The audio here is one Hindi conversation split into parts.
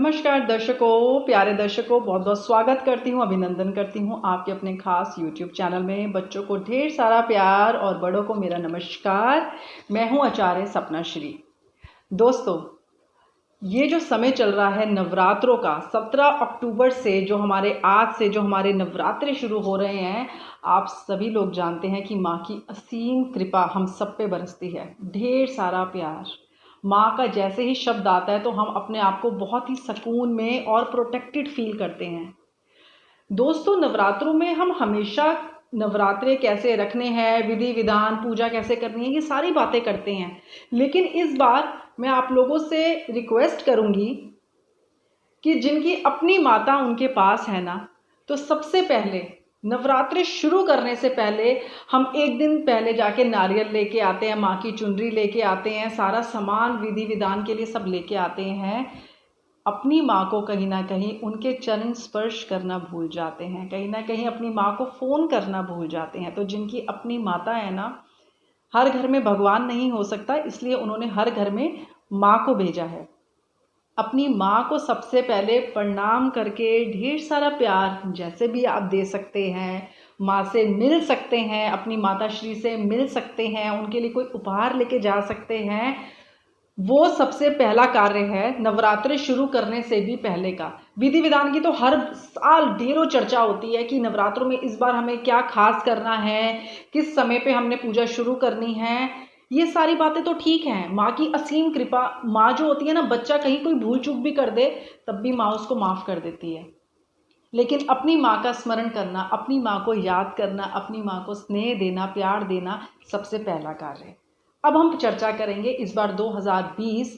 नमस्कार दर्शकों, प्यारे दर्शकों, बहुत बहुत स्वागत करती हूँ, अभिनंदन करती हूँ आपके अपने खास YouTube चैनल में। बच्चों को ढेर सारा प्यार और बड़ों को मेरा नमस्कार। मैं हूँ आचार्य सपना श्री। दोस्तों, ये जो समय चल रहा है नवरात्रों का, 17 अक्टूबर से जो हमारे नवरात्रे शुरू हो रहे हैं, आप सभी लोग जानते हैं कि माँ की असीम कृपा हम सब पे बरसती है। ढेर सारा प्यार। माँ का जैसे ही शब्द आता है तो हम अपने आप को बहुत ही सुकून में और प्रोटेक्टेड फील करते हैं। दोस्तों, नवरात्रों में हम हमेशा नवरात्रे कैसे रखने हैं, विधि विधान, पूजा कैसे करनी है, ये सारी बातें करते हैं। लेकिन इस बार मैं आप लोगों से रिक्वेस्ट करूंगी कि जिनकी अपनी माता उनके पास है ना, तो सबसे पहले नवरात्रे शुरू करने से पहले हम एक दिन पहले जाके नारियल लेके आते हैं, माँ की चुनरी लेके आते हैं, सारा सामान विधि विधान के लिए सब लेके आते हैं। अपनी माँ को कहीं ना कहीं उनके चरण स्पर्श करना भूल जाते हैं, कहीं ना कहीं अपनी माँ को फ़ोन करना भूल जाते हैं। तो जिनकी अपनी माता है ना, हर घर में भगवान नहीं हो सकता, इसलिए उन्होंने हर घर में माँ को भेजा है। अपनी माँ को सबसे पहले प्रणाम करके ढेर सारा प्यार जैसे भी आप दे सकते हैं, माँ से मिल सकते हैं, अपनी माता श्री से मिल सकते हैं, उनके लिए कोई उपहार लेके जा सकते हैं। वो सबसे पहला कार्य है नवरात्रे शुरू करने से भी पहले का। विधि विधान की तो हर साल ढेरों चर्चा होती है कि नवरात्रों में इस बार हमें क्या खास करना है, किस समय पे हमने पूजा शुरू करनी है। ये सारी बातें तो ठीक हैं, माँ की असीम कृपा। माँ जो होती है ना, बच्चा कहीं कोई भूल चूक भी कर दे तब भी माँ उसको माफ़ कर देती है। लेकिन अपनी माँ का स्मरण करना, अपनी माँ को याद करना, अपनी माँ को स्नेह देना, प्यार देना सबसे पहला कार्य है। अब हम चर्चा करेंगे इस बार 2020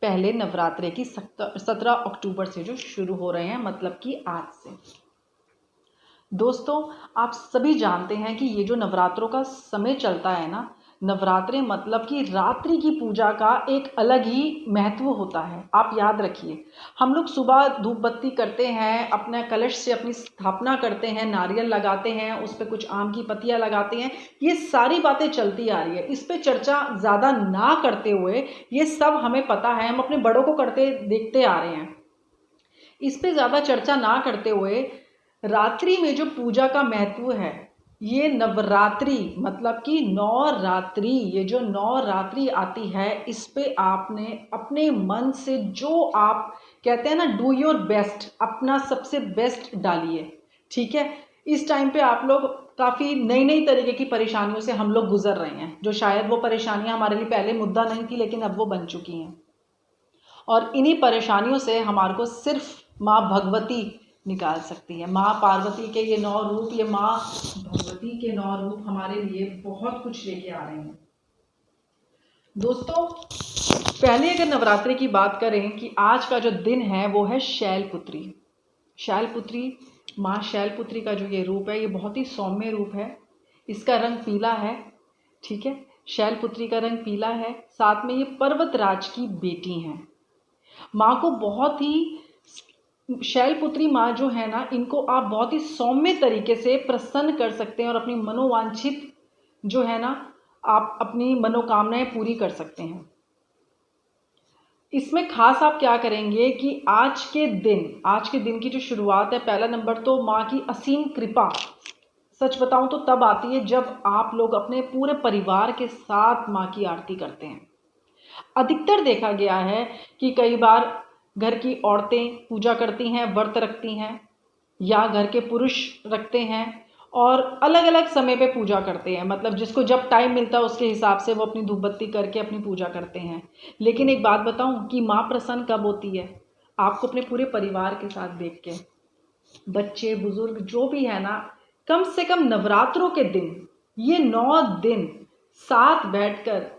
पहले नवरात्रे की 17 अक्टूबर से जो शुरू हो रहे हैं, मतलब कि आज से। दोस्तों, आप सभी जानते हैं कि ये जो नवरात्रों का समय चलता है ना, नवरात्रे मतलब कि रात्रि की पूजा का एक अलग ही महत्व होता है। आप याद रखिए, हम लोग सुबह धूप बत्ती करते हैं, अपना कलश से अपनी स्थापना करते हैं, नारियल लगाते हैं, उस पर कुछ आम की पत्तियां लगाते हैं। ये सारी बातें चलती आ रही है, इस पे चर्चा ज़्यादा ना करते हुए, ये सब हमें पता है, हम अपने बड़ों को करते देखते आ रहे हैं। इस पे ज़्यादा चर्चा ना करते हुए रात्रि में जो पूजा का महत्व है, ये नवरात्रि मतलब कि 9 रात्रि, ये जो 9 रात्रि आती है, इस पे आपने अपने मन से जो आप कहते हैं ना, डू योर बेस्ट, अपना सबसे बेस्ट डालिए। ठीक है। इस टाइम पे आप लोग काफ़ी नई नई तरीके की परेशानियों से हम लोग गुजर रहे हैं, जो शायद वो परेशानियां हमारे लिए पहले मुद्दा नहीं थी, लेकिन अब वो बन चुकी हैं। और इन्हीं परेशानियों से हमारे को सिर्फ माँ भगवती निकाल सकती है। माँ पार्वती के ये 9 रूप, ये माँ भगवती के 9 रूप हमारे लिए बहुत कुछ लेके आ रहे हैं। दोस्तों, पहले अगर नवरात्रि की बात करें कि आज का जो दिन है वो है शैलपुत्री। शैलपुत्री, माँ शैलपुत्री का जो ये रूप है, ये बहुत ही सौम्य रूप है। इसका रंग पीला है। ठीक है, शैलपुत्री का रंग पीला है। साथ में ये पर्वतराज की बेटी हैं। माँ को बहुत ही, शैलपुत्री माँ जो है ना, इनको आप बहुत ही सौम्य तरीके से प्रसन्न कर सकते हैं और अपनी मनोवांछित जो है ना, आप अपनी मनोकामनाएं पूरी कर सकते हैं। इसमें खास आप क्या करेंगे कि आज के दिन की जो शुरुआत है, पहला नंबर तो माँ की असीम कृपा, सच बताऊं तो तब आती है जब आप लोग अपने पूरे परिवार के साथ माँ की आरती करते हैं। अधिकतर देखा गया है कि कई बार घर की औरतें पूजा करती हैं, व्रत रखती हैं, या घर के पुरुष रखते हैं और अलग अलग समय पे पूजा करते हैं। मतलब जिसको जब टाइम मिलता है उसके हिसाब से वो अपनी धूप बत्ती करके अपनी पूजा करते हैं। लेकिन एक बात बताऊं कि माँ प्रसन्न कब होती है? आपको अपने पूरे परिवार के साथ देख के, बच्चे बुजुर्ग जो भी है ना, कम से कम नवरात्रों के दिन, ये 9 दिन साथ बैठकर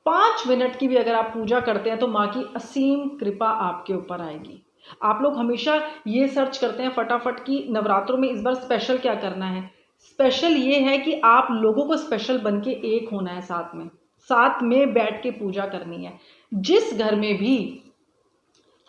5 मिनट की भी अगर आप पूजा करते हैं तो माँ की असीम कृपा आपके ऊपर आएगी। आप लोग हमेशा ये सर्च करते हैं फटाफट कि नवरात्रों में इस बार स्पेशल क्या करना है। स्पेशल ये है कि आप लोगों को स्पेशल बन के एक होना है, साथ में बैठ के पूजा करनी है। जिस घर में भी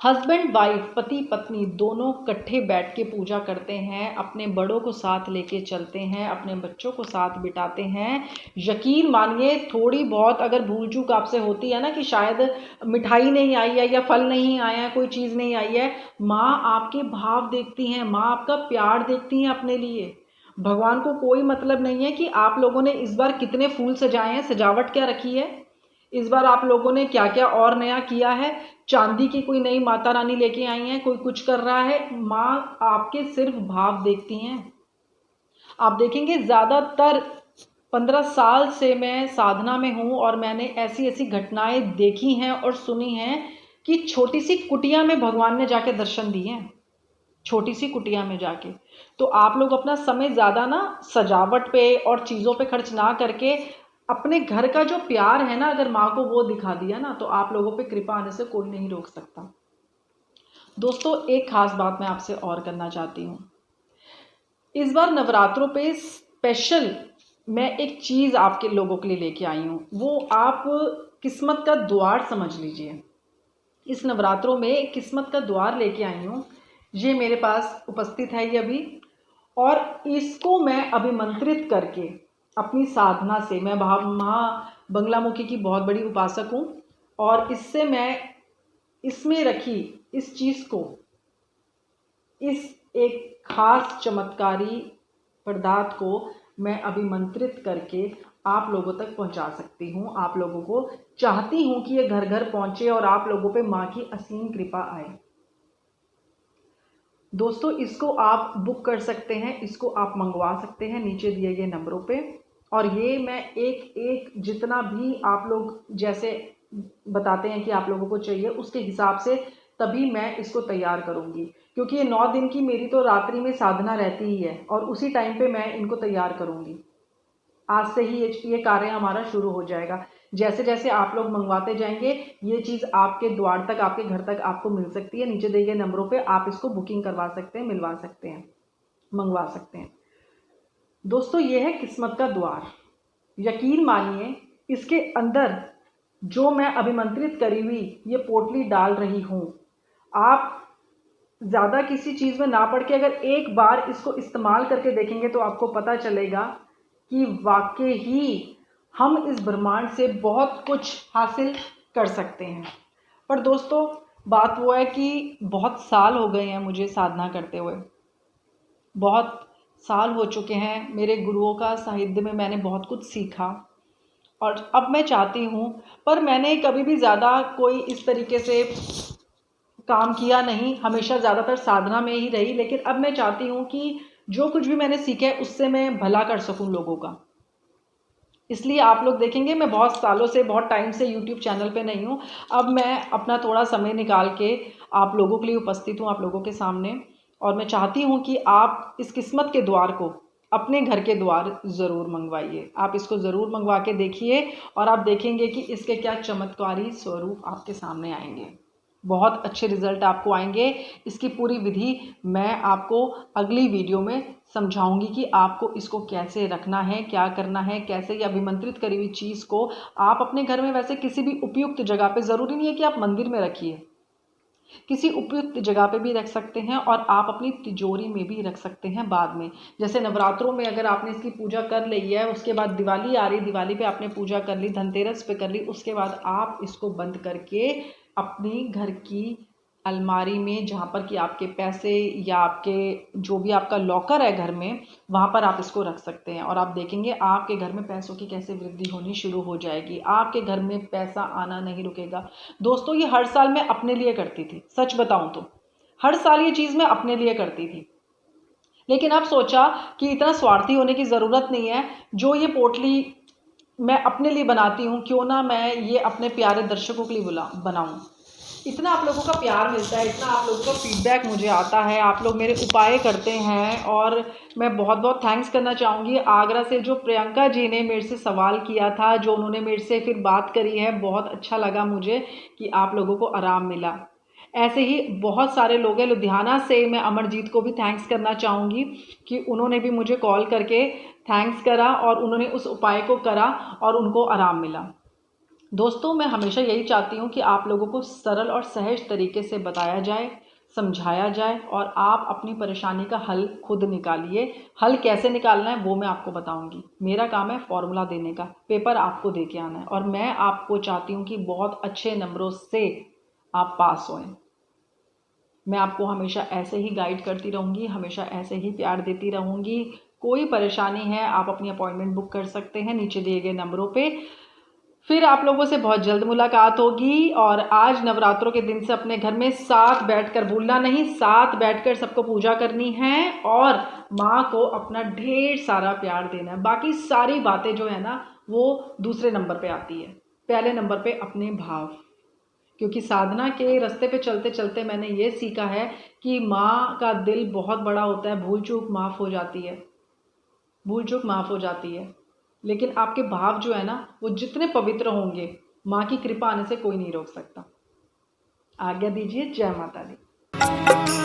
हस्बैंड वाइफ, पति पत्नी दोनों इकट्ठे बैठ के पूजा करते हैं, अपने बड़ों को साथ लेके चलते हैं, अपने बच्चों को साथ बिठाते हैं। यकीन मानिए थोड़ी बहुत अगर भूल चूक आपसे होती है ना कि शायद मिठाई नहीं आई है या फल नहीं आया है, कोई चीज़ नहीं आई है, माँ आपके भाव देखती हैं, माँ आपका प्यार देखती हैं अपने लिए। भगवान को कोई मतलब नहीं है कि आप लोगों ने इस बार कितने फूल सजाए हैं, सजावट क्या रखी है, इस बार आप लोगों ने क्या क्या और नया किया है। चांदी की कोई नई माता रानी लेके आई हैं, कोई कुछ कर रहा है, माँ आपके सिर्फ भाव देखती हैं। आप देखेंगे ज़्यादातर 15 साल से मैं साधना में हूँ और मैंने ऐसी ऐसी घटनाएं देखी हैं और सुनी हैं कि छोटी सी कुटिया में भगवान ने जाके दर्शन दिए हैं, छोटी सी कुटिया में जाके। तो आप लोग अपना समय ज़्यादा ना सजावट पे और चीज़ों पे खर्च ना करके अपने घर का जो प्यार है ना, अगर माँ को वो दिखा दिया ना, तो आप लोगों पे कृपा आने से कोई नहीं रोक सकता। दोस्तों एक खास बात मैं आपसे और करना चाहती हूँ। इस बार नवरात्रों पे स्पेशल मैं एक चीज़ आपके लोगों के लिए लेके आई हूँ, वो आप किस्मत का द्वार समझ लीजिए। इस नवरात्रों में एक किस्मत का द्वार लेके आई हूँ, ये मेरे पास उपस्थित है ये अभी, और इसको मैं अभिमंत्रित करके अपनी साधना से, मैं माँ बंगलामुखी की बहुत बड़ी उपासक हूँ, और इससे मैं इसमें रखी इस चीज़ को, इस एक खास चमत्कारी पदार्थ को मैं अभिमंत्रित करके आप लोगों तक पहुंचा सकती हूँ। आप लोगों को चाहती हूँ कि ये घर घर पहुंचे और आप लोगों पे माँ की असीम कृपा आए। दोस्तों इसको आप बुक कर सकते हैं, इसको आप मंगवा सकते हैं नीचे दिए गए नंबरों पे। और ये मैं एक एक जितना भी आप लोग जैसे बताते हैं कि आप लोगों को चाहिए उसके हिसाब से तभी मैं इसको तैयार करूँगी, क्योंकि ये 9 दिन की मेरी तो रात्रि में साधना रहती ही है और उसी टाइम पे मैं इनको तैयार करूँगी। आज से ही ये कार्य हमारा शुरू हो जाएगा। जैसे जैसे आप लोग मंगवाते जाएंगे ये चीज़ आपके द्वार तक, आपके घर तक आपको मिल सकती है। नीचे दिए गए नंबरों पे आप इसको बुकिंग करवा सकते हैं, मिलवा सकते हैं, मंगवा सकते हैं। दोस्तों ये है किस्मत का द्वार। यकीन मानिए इसके अंदर जो मैं अभिमंत्रित करी हुई ये पोटली डाल रही हूँ, आप ज़्यादा किसी चीज़ में ना पड़ के अगर एक बार इसको इस्तेमाल करके देखेंगे तो आपको पता चलेगा कि वाकई ही हम इस ब्रह्मांड से बहुत कुछ हासिल कर सकते हैं। पर दोस्तों बात वो है कि बहुत साल हो गए हैं मुझे साधना करते हुए, बहुत साल हो चुके हैं, मेरे गुरुओं का साहित्य में मैंने बहुत कुछ सीखा और अब मैं चाहती हूँ, पर मैंने कभी भी ज़्यादा कोई इस तरीके से काम किया नहीं, हमेशा ज़्यादातर साधना में ही रही। लेकिन अब मैं चाहती हूँ कि जो कुछ भी मैंने सीखा है उससे मैं भला कर सकूँ लोगों का। इसलिए आप लोग देखेंगे मैं बहुत सालों से, बहुत टाइम से यूट्यूब चैनल पे नहीं हूँ। अब मैं अपना थोड़ा समय निकाल के आप लोगों के लिए उपस्थित हूँ, आप लोगों के सामने, और मैं चाहती हूँ कि आप इस किस्मत के द्वार को अपने घर के द्वार ज़रूर मंगवाइए। आप इसको ज़रूर मंगवा के देखिए और आप देखेंगे कि इसके क्या चमत्कारी स्वरूप आपके सामने आएंगे। बहुत अच्छे रिजल्ट आपको आएंगे। इसकी पूरी विधि मैं आपको अगली वीडियो में समझाऊंगी कि आपको इसको कैसे रखना है, क्या करना है, कैसे ये अभिमंत्रित करी हुई चीज़ को आप अपने घर में वैसे किसी भी उपयुक्त जगह पे, ज़रूरी नहीं है कि आप मंदिर में रखिए, किसी उपयुक्त जगह पे भी रख सकते हैं और आप अपनी तिजोरी में भी रख सकते हैं बाद में। जैसे नवरात्रों में अगर आपने इसकी पूजा कर ली है, उसके बाद दिवाली आ रही, दिवाली पे आपने पूजा कर ली, धनतेरस पे कर ली, उसके बाद आप इसको बंद करके अपनी घर की अलमारी में, जहाँ पर कि आपके पैसे या आपके जो भी आपका लॉकर है घर में, वहाँ पर आप इसको रख सकते हैं। और आप देखेंगे आपके घर में पैसों की कैसे वृद्धि होनी शुरू हो जाएगी, आपके घर में पैसा आना नहीं रुकेगा। दोस्तों ये हर साल मैं अपने लिए करती थी, सच बताऊं तो हर साल ये चीज़ मैं अपने लिए करती थी। लेकिन अब सोचा कि इतना स्वार्थी होने की ज़रूरत नहीं है। जो ये पोटली मैं अपने लिए बनाती हूँ, क्यों ना मैं ये अपने प्यारे दर्शकों के लिए बनाऊँ। इतना आप लोगों का प्यार मिलता है, इतना आप लोगों का फीडबैक मुझे आता है, आप लोग मेरे उपाय करते हैं, और मैं बहुत बहुत थैंक्स करना चाहूँगी आगरा से जो प्रियंका जी ने मेरे से सवाल किया था, जो उन्होंने मेरे से फिर बात करी है। बहुत अच्छा लगा मुझे कि आप लोगों को आराम मिला। ऐसे ही बहुत सारे लोग हैं। लुधियाना से मैं अमरजीत को भी थैंक्स करना चाहूँगी कि उन्होंने भी मुझे कॉल करके थैंक्स करा और उन्होंने उस उपाय को करा और उनको आराम मिला। दोस्तों, मैं हमेशा यही चाहती हूँ कि आप लोगों को सरल और सहज तरीके से बताया जाए, समझाया जाए और आप अपनी परेशानी का हल खुद निकालिए। हल कैसे निकालना है वो मैं आपको बताऊंगी। मेरा काम है फॉर्मूला देने का, पेपर आपको दे के आना है और मैं आपको चाहती हूँ कि बहुत अच्छे नंबरों से आप पास होएं। मैं आपको हमेशा ऐसे ही गाइड करती रहूँगी, हमेशा ऐसे ही प्यार देती रहूँगी। कोई परेशानी है आप अपनी अपॉइंटमेंट बुक कर सकते हैं नीचे दिए गए नंबरों पे। फिर आप लोगों से बहुत जल्द मुलाकात होगी। और आज नवरात्रों के दिन से अपने घर में साथ बैठकर, भूलना नहीं, साथ बैठकर सबको पूजा करनी है और माँ को अपना ढेर सारा प्यार देना है। बाकी सारी बातें जो है ना वो दूसरे नंबर पे आती है, पहले नंबर पे अपने भाव। क्योंकि साधना के रास्ते पे चलते चलते मैंने ये सीखा है कि माँ का दिल बहुत बड़ा होता है, भूल चूक माफ़ हो जाती है, भूल चूक माफ़ हो जाती है। लेकिन आपके भाव जो है ना वो जितने पवित्र होंगे, माँ की कृपा आने से कोई नहीं रोक सकता। आज्ञा दीजिए। जय माता दी।